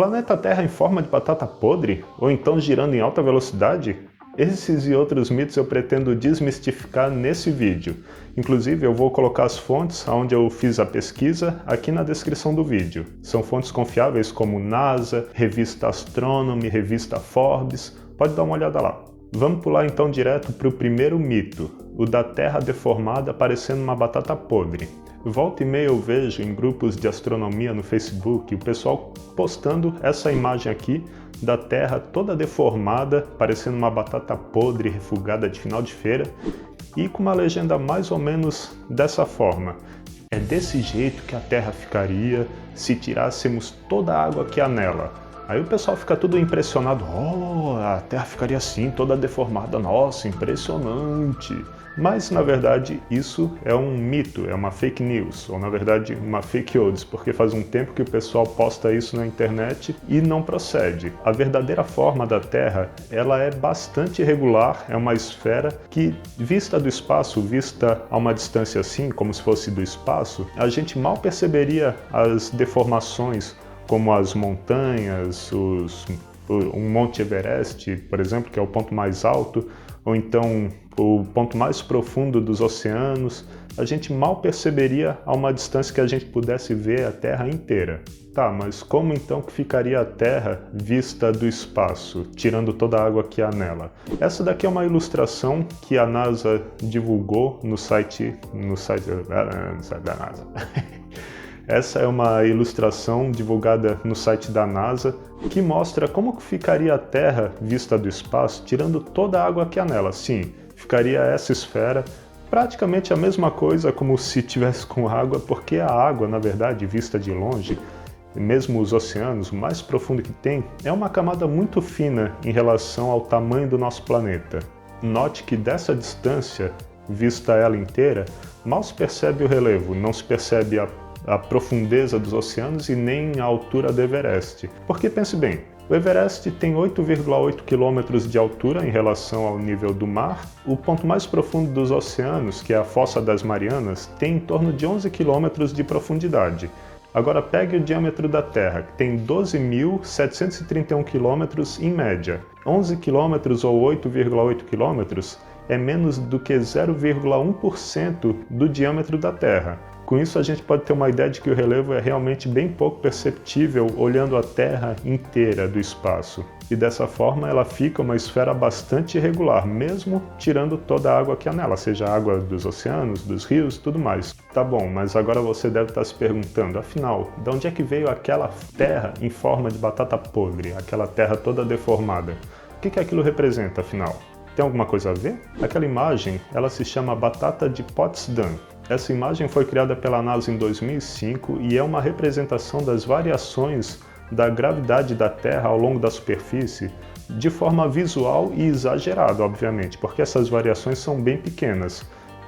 Planeta Terra em forma de batata podre? Ou então girando em alta velocidade? Esses e outros mitos eu pretendo desmistificar nesse vídeo. Inclusive eu vou colocar as fontes onde eu fiz a pesquisa aqui na descrição do vídeo. São fontes confiáveis como NASA, Revista Astronomy, Revista Forbes, pode dar uma olhada lá. Vamos pular então direto para o primeiro mito, o da Terra deformada parecendo uma batata podre. Volta e meia eu vejo em grupos de astronomia no Facebook o pessoal postando essa imagem aqui da Terra toda deformada, parecendo uma batata podre refugada de final de feira, e com uma legenda mais ou menos dessa forma: é desse jeito que a Terra ficaria se tirássemos toda a água que há nela. Aí o pessoal fica tudo impressionado: oh, a Terra ficaria assim, toda deformada, nossa, impressionante. Mas na verdade isso é um mito, é uma fake news, ou na verdade uma fake odds, porque faz um tempo que o pessoal posta isso na internet e não procede. A verdadeira forma da Terra, ela é bastante irregular, é uma esfera que, vista do espaço, vista a uma distância assim, como se fosse do espaço, a gente mal perceberia as deformações, como as montanhas, um Monte Everest, por exemplo, que é o ponto mais alto, ou então o ponto mais profundo dos oceanos. A gente mal perceberia a uma distância que a gente pudesse ver a Terra inteira. Tá, mas como então que ficaria a Terra vista do espaço, tirando toda a água que há nela? Essa daqui é uma ilustração que a NASA divulgou no site da NASA. Essa é uma ilustração divulgada no site da NASA que mostra como que ficaria a Terra vista do espaço, tirando toda a água que há nela. Sim, ficaria essa esfera, praticamente a mesma coisa como se tivesse com água, porque a água, na verdade, vista de longe, mesmo os oceanos, o mais profundo que tem, é uma camada muito fina em relação ao tamanho do nosso planeta. Note que dessa distância, vista ela inteira, mal se percebe o relevo, não se percebe a profundeza dos oceanos e nem a altura do Everest. Porque pense bem, o Everest tem 8,8 km de altura em relação ao nível do mar. O ponto mais profundo dos oceanos, que é a Fossa das Marianas, tem em torno de 11 km de profundidade. Agora pegue o diâmetro da Terra, que tem 12.731 km em média. 11 km ou 8,8 km é menos do que 0,1% do diâmetro da Terra. Com isso a gente pode ter uma ideia de que o relevo é realmente bem pouco perceptível olhando a Terra inteira do espaço. E dessa forma ela fica uma esfera bastante irregular, mesmo tirando toda a água que há nela, seja a água dos oceanos, dos rios e tudo mais. Tá bom, mas agora você deve estar se perguntando, afinal, de onde é que veio aquela Terra em forma de batata podre, aquela Terra toda deformada? O que aquilo representa, afinal? Tem alguma coisa a ver? Aquela imagem, ela se chama Batata de Potsdam. Essa imagem foi criada pela NASA em 2005 e é uma representação das variações da gravidade da Terra ao longo da superfície de forma visual e exagerada, obviamente, porque essas variações são bem pequenas.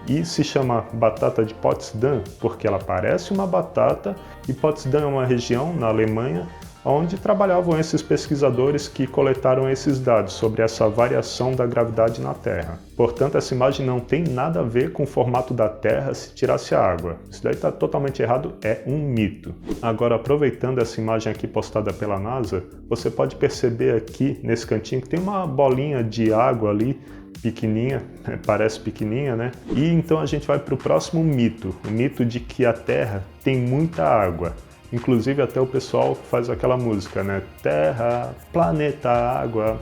E se chama Batata de Potsdam porque ela parece uma batata, e Potsdam é uma região na Alemanha onde trabalhavam esses pesquisadores que coletaram esses dados sobre essa variação da gravidade na Terra. Portanto, essa imagem não tem nada a ver com o formato da Terra se tirasse a água. Isso daí está totalmente errado, é um mito. Agora, aproveitando essa imagem aqui postada pela NASA, você pode perceber aqui nesse cantinho que tem uma bolinha de água ali, pequenininha, parece pequenininha, né? E então a gente vai para o próximo mito, o mito de que a Terra tem muita água. Inclusive até o pessoal faz aquela música, né? Terra, planeta, água.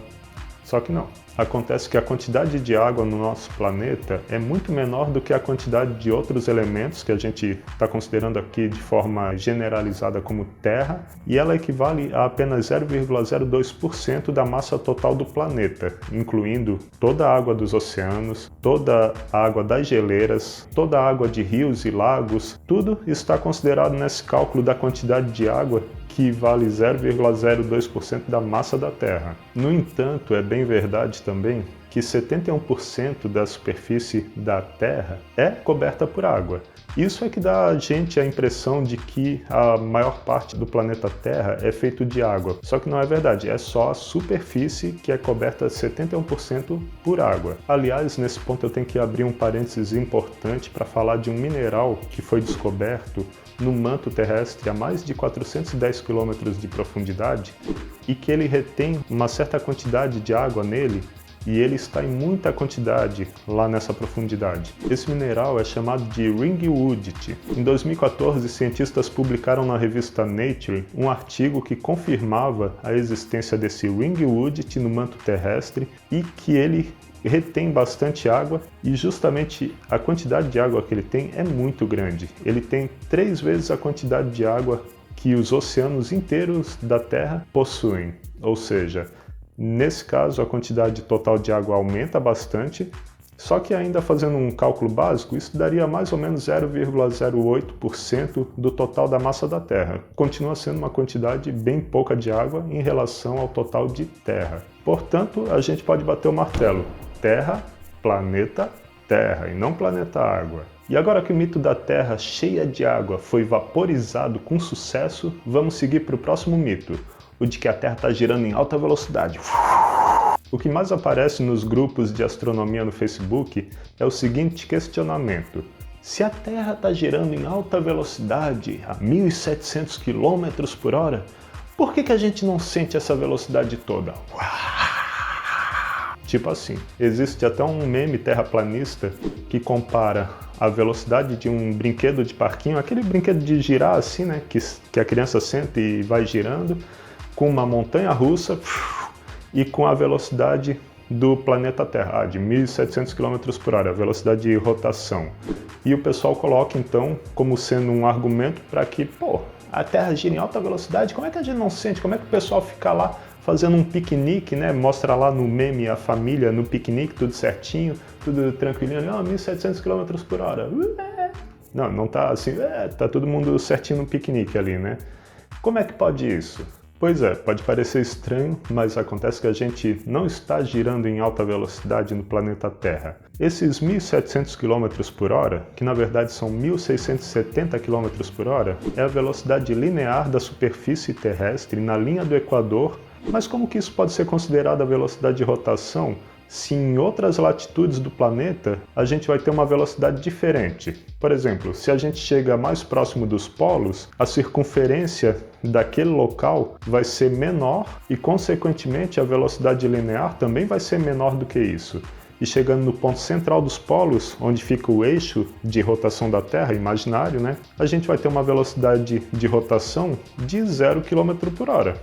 Só que não. Acontece que a quantidade de água no nosso planeta é muito menor do que a quantidade de outros elementos que a gente está considerando aqui de forma generalizada como terra, e ela equivale a apenas 0,02% da massa total do planeta, incluindo toda a água dos oceanos, toda a água das geleiras, toda a água de rios e lagos. Tudo está considerado nesse cálculo da quantidade de água que vale 0,02% da massa da Terra. No entanto, é bem verdade também que 71% da superfície da Terra é coberta por água. Isso é que dá a gente a impressão de que a maior parte do planeta Terra é feito de água. Só que não é verdade, é só a superfície que é coberta 71% por água. Aliás, nesse ponto eu tenho que abrir um parênteses importante para falar de um mineral que foi descoberto no manto terrestre a mais de 410 km de profundidade e que ele retém uma certa quantidade de água nele e ele está em muita quantidade lá nessa profundidade. Esse mineral é chamado de ringwoodite. Em 2014, cientistas publicaram na revista Nature um artigo que confirmava a existência desse ringwoodite no manto terrestre e que ele retém bastante água e justamente a quantidade de água que ele tem é muito grande. Ele tem 3 vezes a quantidade de água que os oceanos inteiros da Terra possuem, ou seja, nesse caso, a quantidade total de água aumenta bastante, só que ainda fazendo um cálculo básico, isso daria mais ou menos 0,08% do total da massa da Terra. Continua sendo uma quantidade bem pouca de água em relação ao total de Terra. Portanto, a gente pode bater o martelo. Terra, planeta Terra e não planeta Água. E agora que o mito da Terra cheia de água foi vaporizado com sucesso, vamos seguir para o próximo mito. O de que a Terra está girando em alta velocidade. O que mais aparece nos grupos de astronomia no Facebook é o seguinte questionamento. Se a Terra está girando em alta velocidade, a 1.700 km por hora, por que a gente não sente essa velocidade toda? Tipo assim, existe até um meme terraplanista que compara a velocidade de um brinquedo de parquinho, aquele brinquedo de girar assim, né, que a criança senta e vai girando, com uma montanha-russa e com a velocidade do planeta Terra, de 1.700 km por hora, a velocidade de rotação. E o pessoal coloca então como sendo um argumento para que, a Terra gira em alta velocidade, como é que a gente não sente? Como é que o pessoal fica lá fazendo um piquenique, né? Mostra lá no meme a família no piquenique, tudo certinho, tudo tranquilinho, 1.700 km por hora. Não tá assim, tá todo mundo certinho no piquenique ali, né? Como é que pode isso? Pois é, pode parecer estranho, mas acontece que a gente não está girando em alta velocidade no planeta Terra. Esses 1.700 km por hora, que na verdade são 1.670 km por hora, é a velocidade linear da superfície terrestre na linha do Equador, mas como que isso pode ser considerado a velocidade de rotação se em outras latitudes do planeta a gente vai ter uma velocidade diferente? Por exemplo, se a gente chega mais próximo dos polos, a circunferência daquele local vai ser menor e, consequentemente, a velocidade linear também vai ser menor do que isso. E chegando no ponto central dos polos, onde fica o eixo de rotação da Terra, imaginário, né? A gente vai ter uma velocidade de rotação de 0 km por hora.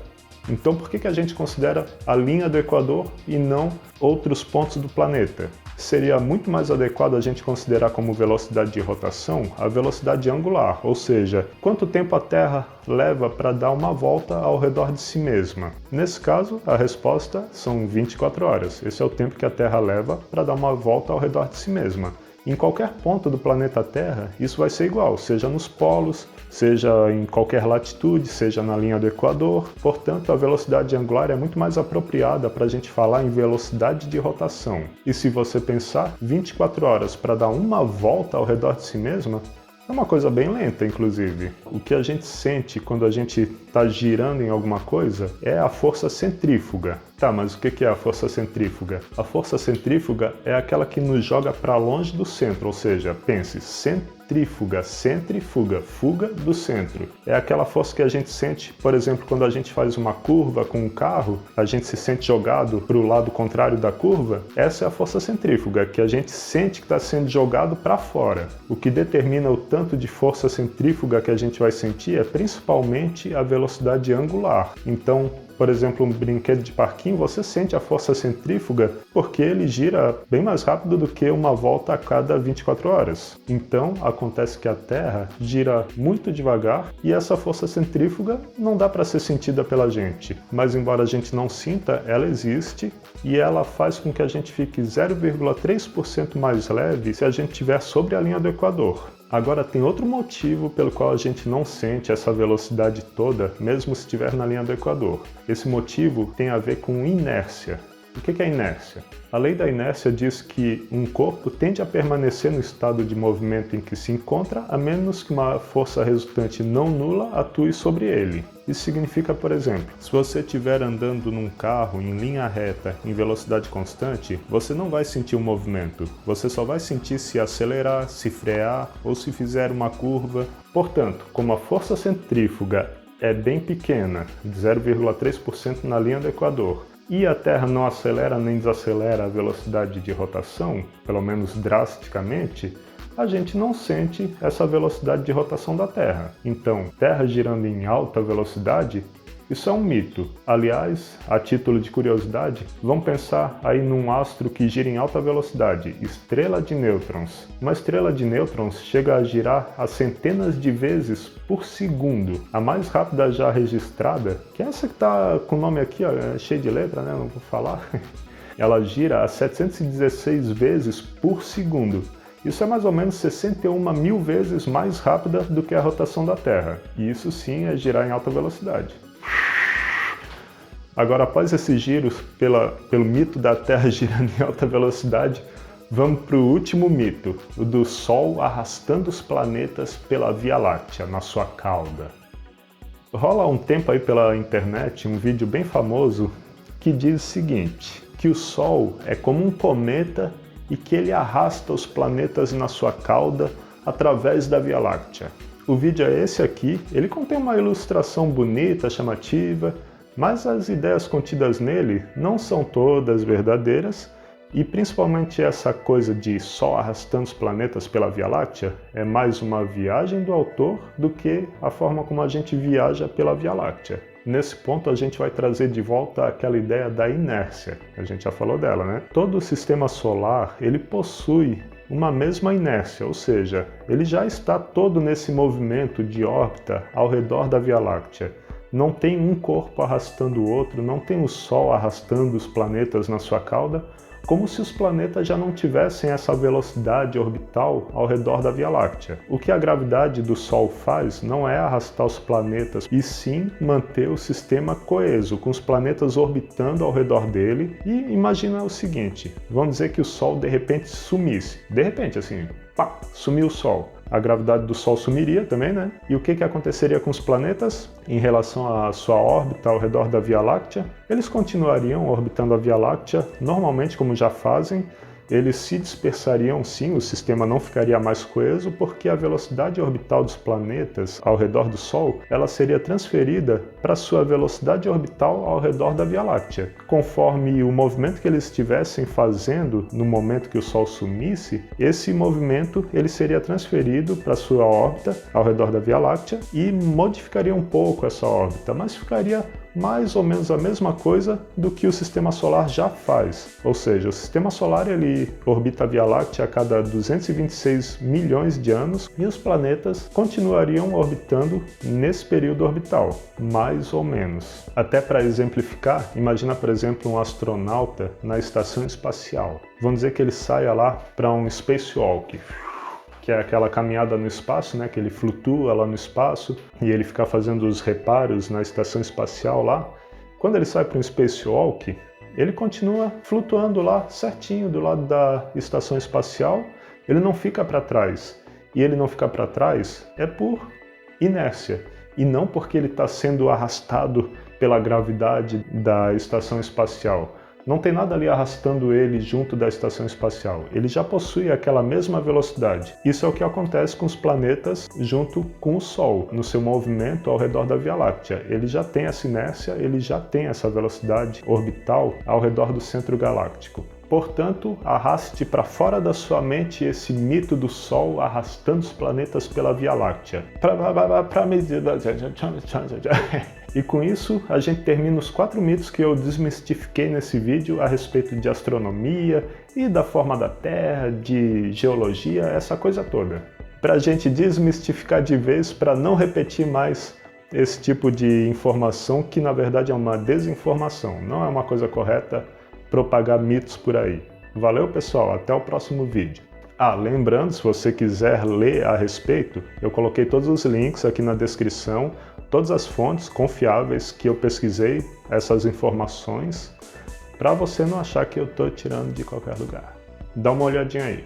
Então por que a gente considera a linha do Equador e não outros pontos do planeta? Seria muito mais adequado a gente considerar como velocidade de rotação a velocidade angular, ou seja, quanto tempo a Terra leva para dar uma volta ao redor de si mesma. Nesse caso, a resposta são 24 horas. Esse é o tempo que a Terra leva para dar uma volta ao redor de si mesma. Em qualquer ponto do planeta Terra, isso vai ser igual, seja nos polos, seja em qualquer latitude, seja na linha do Equador. Portanto, a velocidade angular é muito mais apropriada para a gente falar em velocidade de rotação. E se você pensar, 24 horas para dar uma volta ao redor de si mesma, é uma coisa bem lenta, inclusive. O que a gente sente quando a gente está girando em alguma coisa é a força centrífuga. Tá, mas o que é a força centrífuga? A força centrífuga é aquela que nos joga para longe do centro, ou seja, pense, centrífuga, centrifuga, fuga do centro. É aquela força que a gente sente, por exemplo, quando a gente faz uma curva com um carro, a gente se sente jogado para o lado contrário da curva. Essa é a força centrífuga, que a gente sente que está sendo jogado para fora. O que determina o tanto de força centrífuga que a gente vai sentir é principalmente a velocidade angular. Então, por exemplo, um brinquedo de parquinho, você sente a força centrífuga porque ele gira bem mais rápido do que uma volta a cada 24 horas. Então, acontece que a Terra gira muito devagar e essa força centrífuga não dá para ser sentida pela gente. Mas embora a gente não sinta, ela existe e ela faz com que a gente fique 0,3% mais leve se a gente estiver sobre a linha do Equador. Agora tem outro motivo pelo qual a gente não sente essa velocidade toda, mesmo se estiver na linha do Equador. Esse motivo tem a ver com inércia. O que é a inércia? A lei da inércia diz que um corpo tende a permanecer no estado de movimento em que se encontra, a menos que uma força resultante não nula atue sobre ele. Isso significa, por exemplo, se você estiver andando num carro em linha reta em velocidade constante, você não vai sentir o movimento. Você só vai sentir se acelerar, se frear ou se fizer uma curva. Portanto, como a força centrífuga é bem pequena, de 0,3% na linha do Equador, e a Terra não acelera nem desacelera a velocidade de rotação, pelo menos drasticamente, a gente não sente essa velocidade de rotação da Terra. Então, Terra girando em alta velocidade, isso é um mito. Aliás, a título de curiosidade, vamos pensar aí num astro que gira em alta velocidade, estrela de nêutrons. Uma estrela de nêutrons chega a girar a centenas de vezes por segundo. A mais rápida já registrada, que é essa que está com o nome aqui, ó, cheio de letra, né? Não vou falar. Ela gira a 716 vezes por segundo. Isso é mais ou menos 61.000 vezes mais rápida do que a rotação da Terra. E isso sim é girar em alta velocidade. Agora, após esses giros pelo mito da Terra girando em alta velocidade, vamos para o último mito, o do Sol arrastando os planetas pela Via Láctea, na sua cauda. Rola há um tempo aí pela internet um vídeo bem famoso que diz o seguinte, que o Sol é como um cometa e que ele arrasta os planetas na sua cauda através da Via Láctea. O vídeo é esse aqui, ele contém uma ilustração bonita, chamativa, mas as ideias contidas nele não são todas verdadeiras e principalmente essa coisa de Sol arrastando os planetas pela Via Láctea é mais uma viagem do autor do que a forma como a gente viaja pela Via Láctea. Nesse ponto a gente vai trazer de volta aquela ideia da inércia, a gente já falou dela, né? Todo o sistema solar, ele possui uma mesma inércia, ou seja, ele já está todo nesse movimento de órbita ao redor da Via Láctea. Não tem um corpo arrastando o outro, não tem o Sol arrastando os planetas na sua cauda, como se os planetas já não tivessem essa velocidade orbital ao redor da Via Láctea. O que a gravidade do Sol faz não é arrastar os planetas, e sim manter o sistema coeso, com os planetas orbitando ao redor dele. E imagina o seguinte, vamos dizer que o Sol de repente sumisse. De repente, assim, pá, sumiu o Sol. A gravidade do Sol sumiria também, né? E o que aconteceria com os planetas em relação à sua órbita ao redor da Via Láctea? Eles continuariam orbitando a Via Láctea, normalmente como já fazem. Eles se dispersariam sim, o sistema não ficaria mais coeso, porque a velocidade orbital dos planetas ao redor do Sol, ela seria transferida para sua velocidade orbital ao redor da Via Láctea. Conforme o movimento que eles estivessem fazendo no momento que o Sol sumisse, esse movimento ele seria transferido para sua órbita ao redor da Via Láctea e modificaria um pouco essa órbita, mas ficaria mais ou menos a mesma coisa do que o Sistema Solar já faz. Ou seja, o Sistema Solar ele orbita a Via Láctea a cada 226 milhões de anos e os planetas continuariam orbitando nesse período orbital, mais ou menos. Até para exemplificar, imagina por exemplo um astronauta na estação espacial. Vamos dizer que ele saia lá para um spacewalk, que é aquela caminhada no espaço, né, que ele flutua lá no espaço e ele fica fazendo os reparos na estação espacial lá. Quando ele sai para um spacewalk, ele continua flutuando lá certinho do lado da estação espacial, ele não fica para trás. E ele não fica para trás é por inércia, e não porque ele está sendo arrastado pela gravidade da estação espacial. Não tem nada ali arrastando ele junto da estação espacial. Ele já possui aquela mesma velocidade. Isso é o que acontece com os planetas junto com o Sol, no seu movimento ao redor da Via Láctea. Ele já tem essa inércia, ele já tem essa velocidade orbital ao redor do centro galáctico. Portanto, arraste para fora da sua mente esse mito do Sol arrastando os planetas pela Via Láctea. E com isso, a gente termina os 4 mitos que eu desmistifiquei nesse vídeo a respeito de astronomia e da forma da Terra, de geologia, essa coisa toda. Para a gente desmistificar de vez, para não repetir mais esse tipo de informação que na verdade é uma desinformação, não é uma coisa correta propagar mitos por aí. Valeu pessoal, até o próximo vídeo. Lembrando, se você quiser ler a respeito, eu coloquei todos os links aqui na descrição, todas as fontes confiáveis que eu pesquisei essas informações. para você não achar que eu estou tirando de qualquer lugar. Dá uma olhadinha aí.